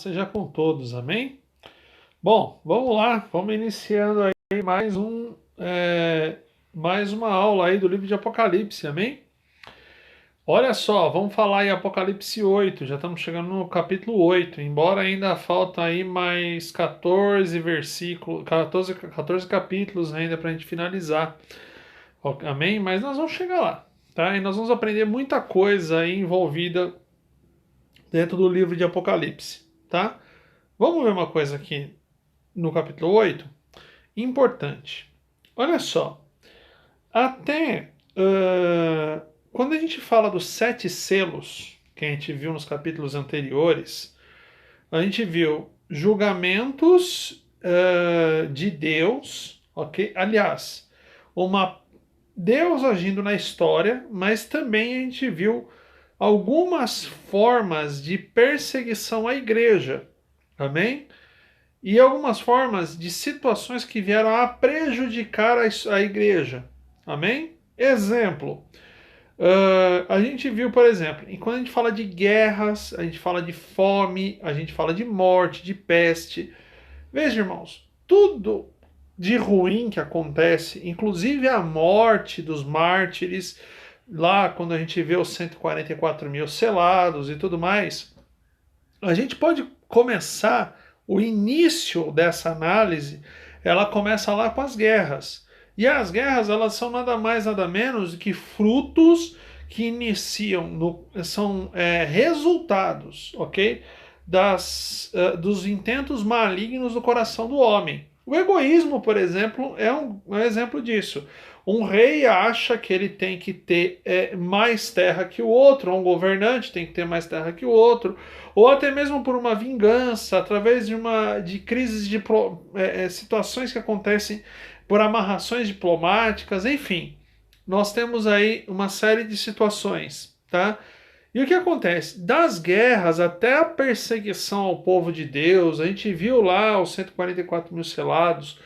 Seja com todos, amém? Bom, vamos lá, vamos iniciando aí mais uma aula aí do livro de Apocalipse, amém? Olha só, vamos falar em Apocalipse 8, já estamos chegando no capítulo 8, embora ainda falta aí mais 14 versículos, 14 capítulos ainda para a gente finalizar, amém? Mas nós vamos chegar lá, tá? E nós vamos aprender muita coisa aí envolvida dentro do livro de Apocalipse, tá? Vamos ver uma coisa aqui no capítulo 8, importante. Olha só, até quando a gente fala dos 7 selos, que a gente viu nos capítulos anteriores, a gente viu julgamentos de Deus, ok? Aliás, uma Deus agindo na história, mas também a gente viu algumas formas de perseguição à igreja, amém? E algumas formas de situações que vieram a prejudicar a igreja. Amém? Exemplo. A gente viu, por exemplo, quando a gente fala de guerras, a gente fala de fome, a gente fala de morte, de peste. Veja, irmãos, tudo de ruim que acontece, inclusive a morte dos mártires, lá quando a gente vê os 144 mil selados e tudo mais, a gente pode começar o início dessa análise, ela começa lá com as guerras. E as guerras, elas são nada mais, nada menos do que frutos que iniciam, são resultados, ok? Dos intentos malignos do coração do homem. O egoísmo, por exemplo, é um exemplo disso. Um rei acha que ele tem que ter mais terra que o outro, um governante tem que ter mais terra que o outro, ou até mesmo por uma vingança, através de crises situações que acontecem por amarrações diplomáticas, enfim. Nós temos aí uma série de situações, tá? E o que acontece? Das guerras até a perseguição ao povo de Deus, a gente viu lá os 144 mil selados,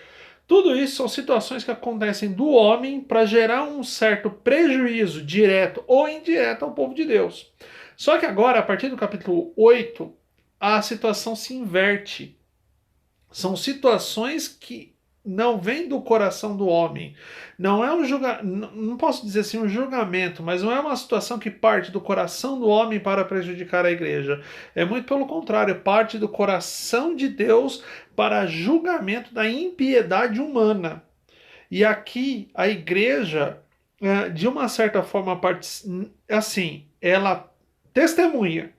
tudo isso são situações que acontecem do homem para gerar um certo prejuízo direto ou indireto ao povo de Deus. Só que agora, a partir do capítulo 8, a situação se inverte. São situações que não vêm do coração do homem. Não é não posso dizer assim um julgamento, mas não é uma situação que parte do coração do homem para prejudicar a igreja. É muito pelo contrário, parte do coração de Deus para julgamento da impiedade humana. E aqui a igreja, de uma certa forma, assim, ela testemunha,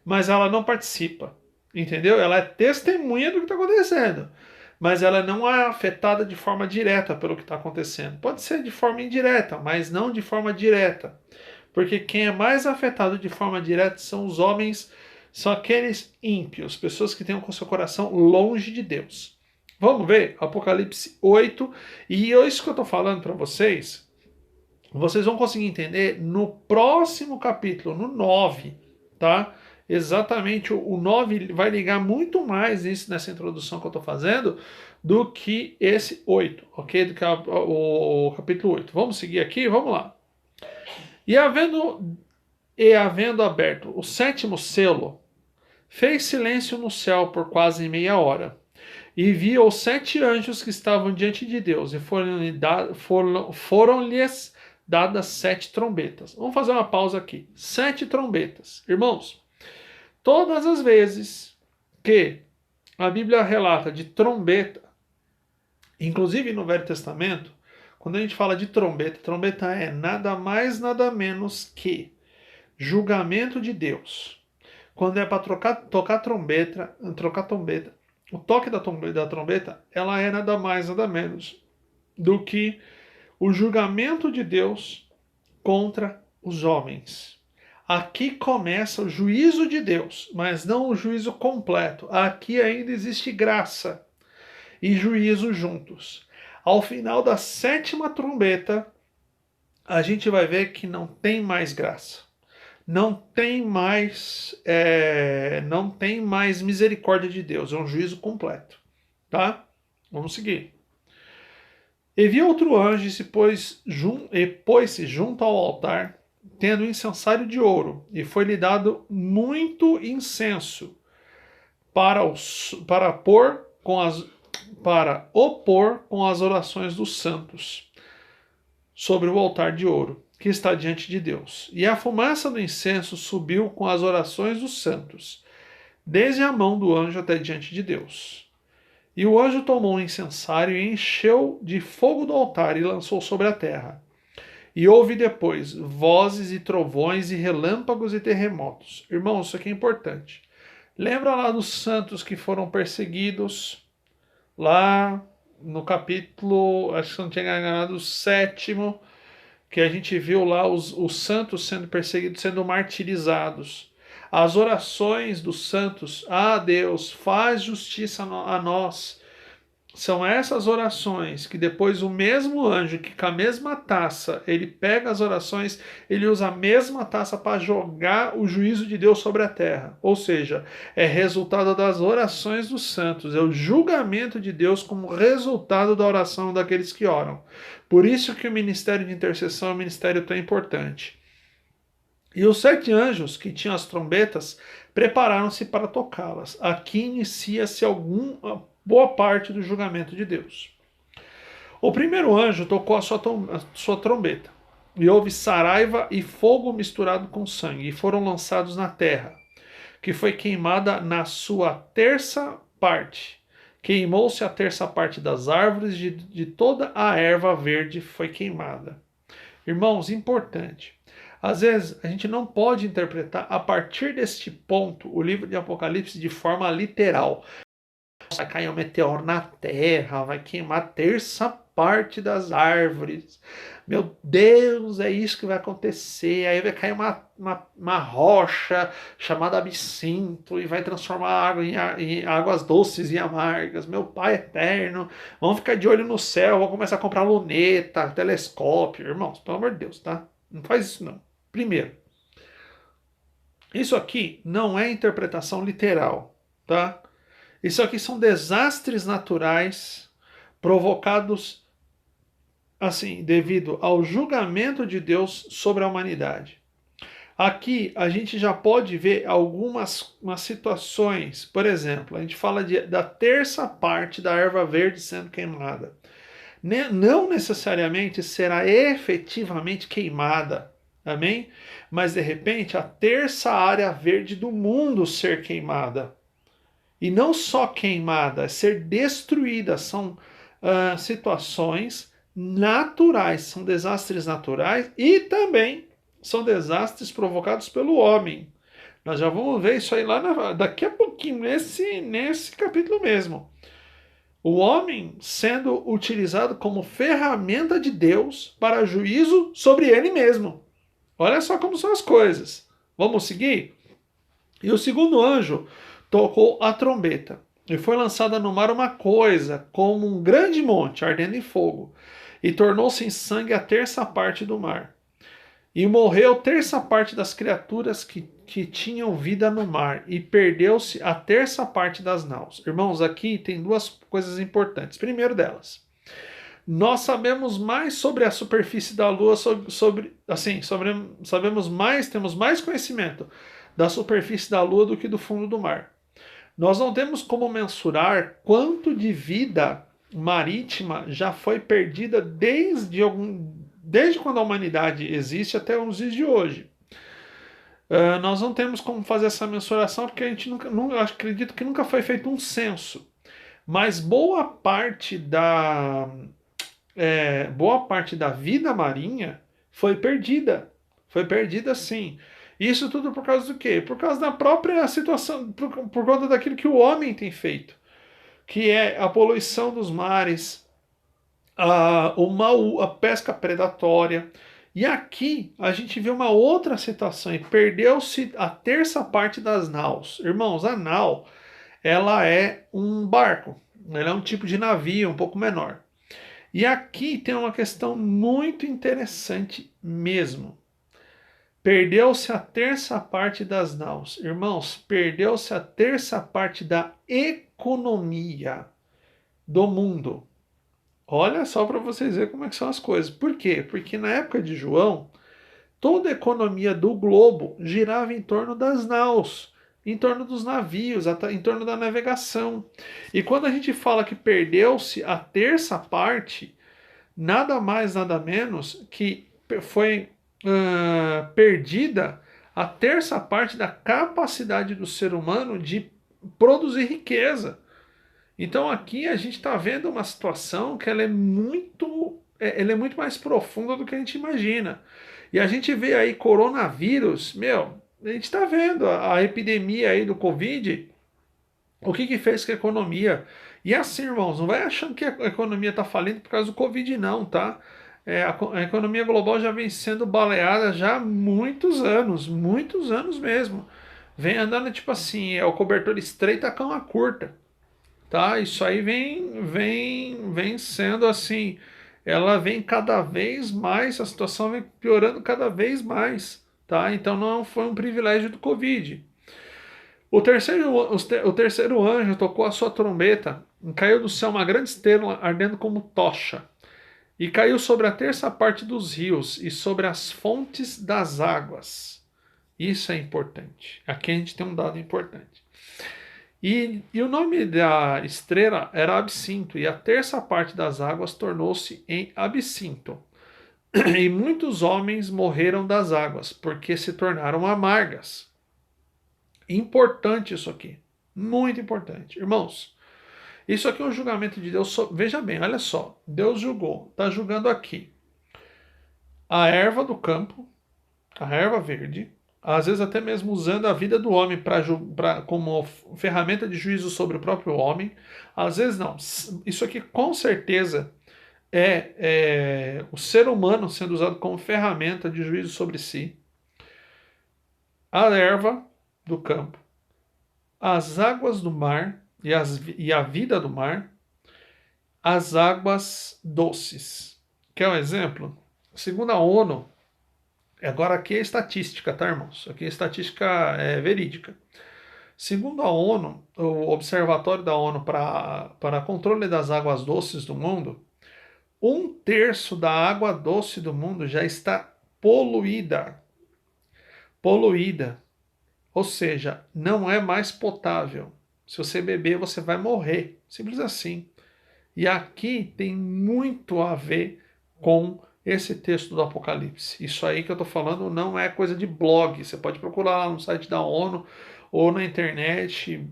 mas ela não participa. Entendeu? Ela é testemunha do que está acontecendo, mas ela não é afetada de forma direta pelo que está acontecendo. Pode ser de forma indireta, mas não de forma direta. Porque quem é mais afetado de forma direta são os homens, são aqueles ímpios, pessoas que têm o seu coração longe de Deus. Vamos ver Apocalipse 8, e isso que eu estou falando para vocês, vocês vão conseguir entender no próximo capítulo, no 9, tá? Exatamente, o 9 vai ligar muito mais isso nessa introdução que eu estou fazendo do que esse 8, ok? Do que o capítulo 8. Vamos seguir aqui? Vamos lá. E havendo aberto o 7º selo, fez silêncio no céu por quase meia hora. E viu os 7 anjos que estavam diante de Deus, e foram-lhes dadas 7 trombetas. Vamos fazer uma pausa aqui. 7 trombetas. Irmãos, todas as vezes que a Bíblia relata de trombeta, inclusive no Velho Testamento, quando a gente fala de trombeta, trombeta é nada mais, nada menos que julgamento de Deus. Quando é para tocar trombeta, o toque da trombeta, ela é nada mais, nada menos do que o julgamento de Deus contra os homens. Aqui começa o juízo de Deus, mas não o juízo completo. Aqui ainda existe graça e juízo juntos. Ao final da 7ª trombeta, a gente vai ver que não tem mais graça. Não tem mais misericórdia de Deus, é um juízo completo, tá? Vamos seguir. E vi outro anjo e pôs-se junto ao altar, tendo incensário de ouro, e foi-lhe dado muito incenso, para opor com as orações dos santos sobre o altar de ouro que está diante de Deus. E a fumaça do incenso subiu com as orações dos santos, desde a mão do anjo até diante de Deus. E o anjo tomou um incensário e encheu de fogo do altar e lançou sobre a terra. E houve depois vozes e trovões e relâmpagos e terremotos. Irmãos, isso aqui é importante. Lembra lá dos santos que foram perseguidos lá no capítulo, acho que não tinha enganado, 7º, que a gente viu lá os santos sendo perseguidos, sendo martirizados. As orações dos santos, Deus, faz justiça a nós. São essas orações que depois o mesmo anjo, que com a mesma taça, ele pega as orações, ele usa a mesma taça para jogar o juízo de Deus sobre a terra. Ou seja, é resultado das orações dos santos, é o julgamento de Deus como resultado da oração daqueles que oram. Por isso que o ministério de intercessão é um ministério tão importante. E os 7 anjos que tinham as trombetas prepararam-se para tocá-las. Aqui inicia-se boa parte do julgamento de Deus. O primeiro anjo tocou a sua trombeta, e houve saraiva e fogo misturado com sangue, e foram lançados na terra, que foi queimada na sua terça parte. Queimou-se a terça parte das árvores, de toda a erva verde foi queimada. Irmãos, importante. Às vezes a gente não pode interpretar a partir deste ponto o livro de Apocalipse de forma literal. Vai cair um meteoro na terra, vai queimar a terça parte das árvores. Meu Deus, é isso que vai acontecer. Aí vai cair uma rocha chamada absinto e vai transformar a água em águas doces e amargas. Meu Pai eterno, vamos ficar de olho no céu, vamos começar a comprar luneta, telescópio. Irmãos, pelo amor de Deus, tá? Não faz isso não. Primeiro, isso aqui não é interpretação literal, tá? Isso aqui são desastres naturais provocados assim, devido ao julgamento de Deus sobre a humanidade. Aqui a gente já pode ver algumas situações. Por exemplo, a gente fala da terça parte da erva verde sendo queimada. Não necessariamente será efetivamente queimada, amém? Mas de repente a terça área verde do mundo ser queimada. E não só queimada, ser destruída. São situações naturais, são desastres naturais e também são desastres provocados pelo homem. Nós já vamos ver isso aí lá daqui a pouquinho, nesse capítulo mesmo. O homem sendo utilizado como ferramenta de Deus para juízo sobre ele mesmo. Olha só como são as coisas. Vamos seguir? E o segundo anjo tocou a trombeta, e foi lançada no mar uma coisa, como um grande monte ardendo em fogo, e tornou-se em sangue a terça parte do mar. E morreu terça parte das criaturas que tinham vida no mar, e perdeu-se a terça parte das naus. Irmãos, aqui tem duas coisas importantes. Primeiro delas, nós sabemos mais sobre a superfície da Lua, sabemos mais, temos mais conhecimento da superfície da Lua do que do fundo do mar. Nós não temos como mensurar quanto de vida marítima já foi perdida desde quando a humanidade existe até os dias de hoje. Nós não temos como fazer essa mensuração porque a gente acredito que nunca foi feito um censo. Mas boa parte da vida marinha foi perdida. Foi perdida sim. Isso tudo por causa do quê? Por causa da própria situação, por conta daquilo que o homem tem feito, que é a poluição dos mares, a pesca predatória. E aqui a gente vê uma outra situação, e perdeu-se a terça parte das naus. Irmãos, a nau, ela é um barco, ela é um tipo de navio um pouco menor. E aqui tem uma questão muito interessante mesmo. Perdeu-se a terça parte das naus. Irmãos, perdeu-se a terça parte da economia do mundo. Olha só para vocês verem como é que são as coisas. Por quê? Porque na época de João, toda a economia do globo girava em torno das naus. em torno dos navios, em torno da navegação. E quando a gente fala que perdeu-se a terça parte, nada mais, nada menos que foi perdida a terça parte da capacidade do ser humano de produzir riqueza. Então aqui a gente está vendo uma situação que ela é muito mais profunda do que a gente imagina. E a gente vê aí coronavírus, meu, a gente está vendo a epidemia aí do Covid, o que que fez com a economia. E assim, irmãos, não vai achando que a economia está falindo por causa do Covid, não, tá? A economia global já vem sendo baleada já há muitos anos mesmo. Vem andando tipo assim, é o cobertor estreito, a cama curta, tá? Isso aí vem sendo assim, ela vem cada vez mais, a situação vem piorando cada vez mais, tá? Então não foi um privilégio do Covid. O terceiro anjo tocou a sua trombeta, e caiu do céu uma grande estrela ardendo como tocha, e caiu sobre a terça parte dos rios e sobre as fontes das águas. Isso é importante. Aqui a gente tem um dado importante. E o nome da estrela era Absinto, e a terça parte das águas tornou-se em Absinto. E muitos homens morreram das águas, porque se tornaram amargas. Importante isso aqui. Muito importante. Irmãos, isso aqui é um julgamento de Deus. Veja bem, olha só. Deus julgou, está julgando aqui a erva do campo, a erva verde, às vezes até mesmo usando a vida do homem como ferramenta de juízo sobre o próprio homem. Às vezes não. Isso aqui com certeza é o ser humano sendo usado como ferramenta de juízo sobre si. A erva do campo, as águas do mar e a vida do mar, as águas doces. Quer um exemplo? Segundo a ONU, agora aqui é estatística, tá, irmãos? Aqui é estatística verídica. Segundo a ONU, o Observatório da ONU para Controle das Águas Doces do Mundo, um terço da água doce do mundo já está poluída. Poluída. Ou seja, não é mais potável. Se você beber, você vai morrer. Simples assim. E aqui tem muito a ver com esse texto do Apocalipse. Isso aí que eu estou falando não é coisa de blog. Você pode procurar lá no site da ONU ou na internet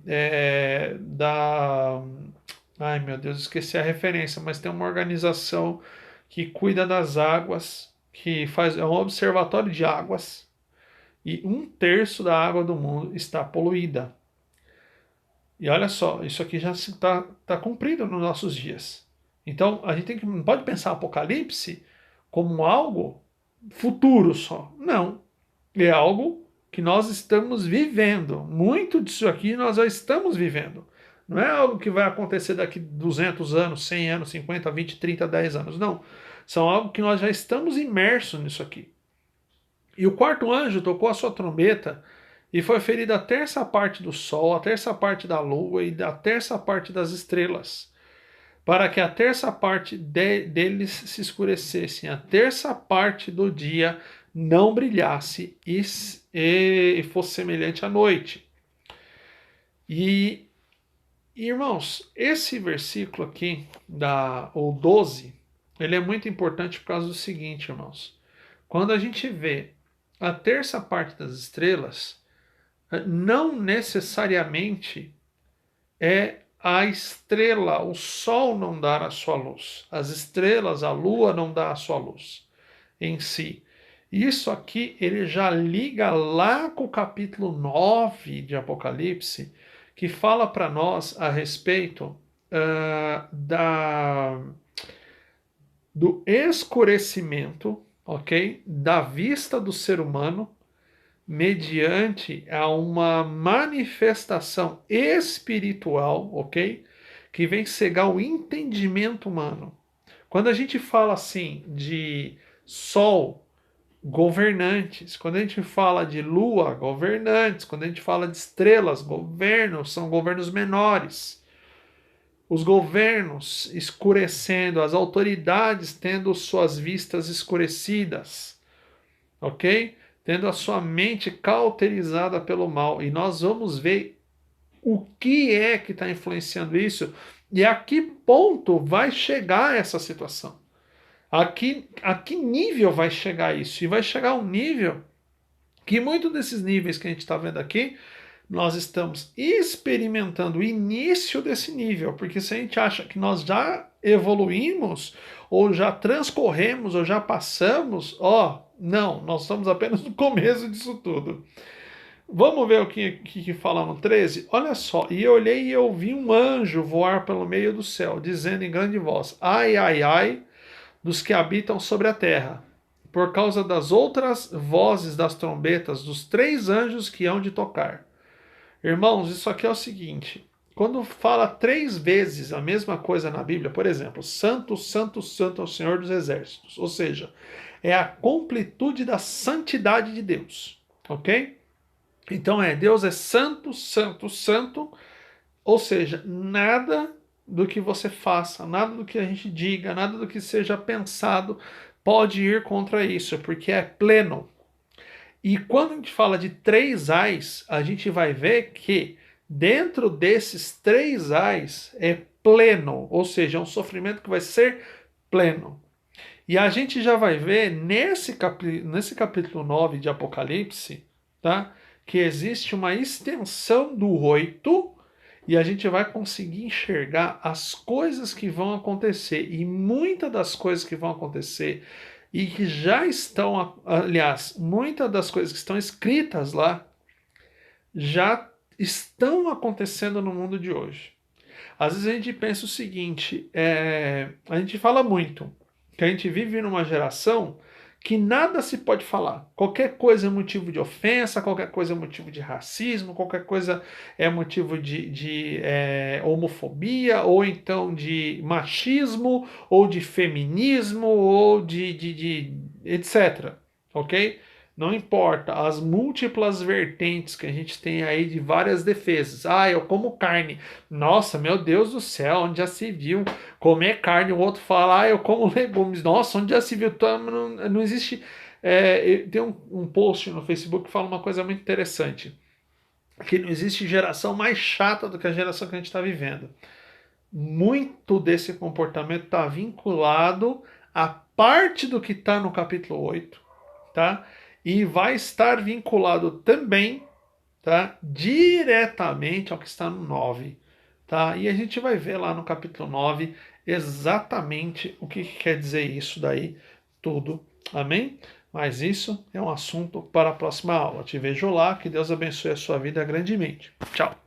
Ai, meu Deus, esqueci a referência, mas tem uma organização que cuida das águas, é um observatório de águas, e um terço da água do mundo está poluída. E olha só, isso aqui já está cumprido nos nossos dias. Então, a gente não pode pensar Apocalipse como algo futuro só. Não. É algo que nós estamos vivendo. Muito disso aqui nós já estamos vivendo. Não é algo que vai acontecer daqui 200 anos, 100 anos, 50, 20, 30, 10 anos. Não. São algo que nós já estamos imersos nisso aqui. E o quarto anjo tocou a sua trombeta e foi ferida a terça parte do sol, a terça parte da lua e a terça parte das estrelas, para que a terça parte deles se escurecesse, a terça parte do dia não brilhasse e fosse semelhante à noite. E, irmãos, esse versículo aqui, o 12, ele é muito importante por causa do seguinte, irmãos. Quando a gente vê a terça parte das estrelas, não necessariamente é a estrela, o sol não dar a sua luz. As estrelas, a lua não dá a sua luz em si. Isso aqui ele já liga lá com o capítulo 9 de Apocalipse, que fala para nós a respeito do escurecimento, ok? Da vista do ser humano, mediante a uma manifestação espiritual, ok? Que vem cegar o entendimento humano. Quando a gente fala assim de sol, governantes, quando a gente fala de lua, governantes, quando a gente fala de estrelas, governos, são governos menores. Os governos escurecendo, as autoridades tendo suas vistas escurecidas, ok? tendo a sua mente cauterizada pelo mal. E nós vamos ver o que é que está influenciando isso e a que ponto vai chegar essa situação. A que nível vai chegar isso? E vai chegar a um nível que muitos desses níveis que a gente está vendo aqui, nós estamos experimentando o início desse nível, porque se a gente acha que nós já evoluímos, ou já transcorremos, ou já passamos, não, nós estamos apenas no começo disso tudo. Vamos ver o que fala no 13? Olha só, e eu olhei e eu vi um anjo voar pelo meio do céu, dizendo em grande voz: ai, ai, ai, dos que habitam sobre a terra, por causa das outras vozes das trombetas dos 3 anjos que hão de tocar. Irmãos, isso aqui é o seguinte: quando fala 3 vezes a mesma coisa na Bíblia, por exemplo, Santo, Santo, Santo é o Senhor dos Exércitos, ou seja, é a completude da santidade de Deus, ok? Então Deus é santo, santo, santo, ou seja, nada do que você faça, nada do que a gente diga, nada do que seja pensado pode ir contra isso, porque é pleno. E quando a gente fala de 3 ais, a gente vai ver que dentro desses 3 ais é pleno, ou seja, é um sofrimento que vai ser pleno. E a gente já vai ver nesse capítulo 9 de Apocalipse, tá? Que existe uma extensão do 8 e a gente vai conseguir enxergar as coisas que vão acontecer. E muitas das coisas que vão acontecer e que já estão, aliás, muitas das coisas que estão escritas lá já estão acontecendo no mundo de hoje. Às vezes a gente pensa o seguinte, a gente fala muito que a gente vive numa geração que nada se pode falar. Qualquer coisa é motivo de ofensa, qualquer coisa é motivo de racismo, qualquer coisa é motivo de homofobia, ou então de machismo, ou de feminismo, ou de etc. Ok? Não importa as múltiplas vertentes que a gente tem aí de várias defesas. Eu como carne. Nossa, meu Deus do céu, onde já se viu comer carne? O outro fala, eu como legumes. Nossa, onde já se viu? Não existe. Tem um post no Facebook que fala uma coisa muito interessante: que não existe geração mais chata do que a geração que a gente está vivendo. Muito desse comportamento está vinculado à parte do que está no capítulo 8, tá? E vai estar vinculado também, tá? Diretamente ao que está no 9, tá? E a gente vai ver lá no capítulo 9 exatamente o que quer dizer isso daí tudo. Amém? Mas isso é um assunto para a próxima aula. Te vejo lá, que Deus abençoe a sua vida grandemente. Tchau!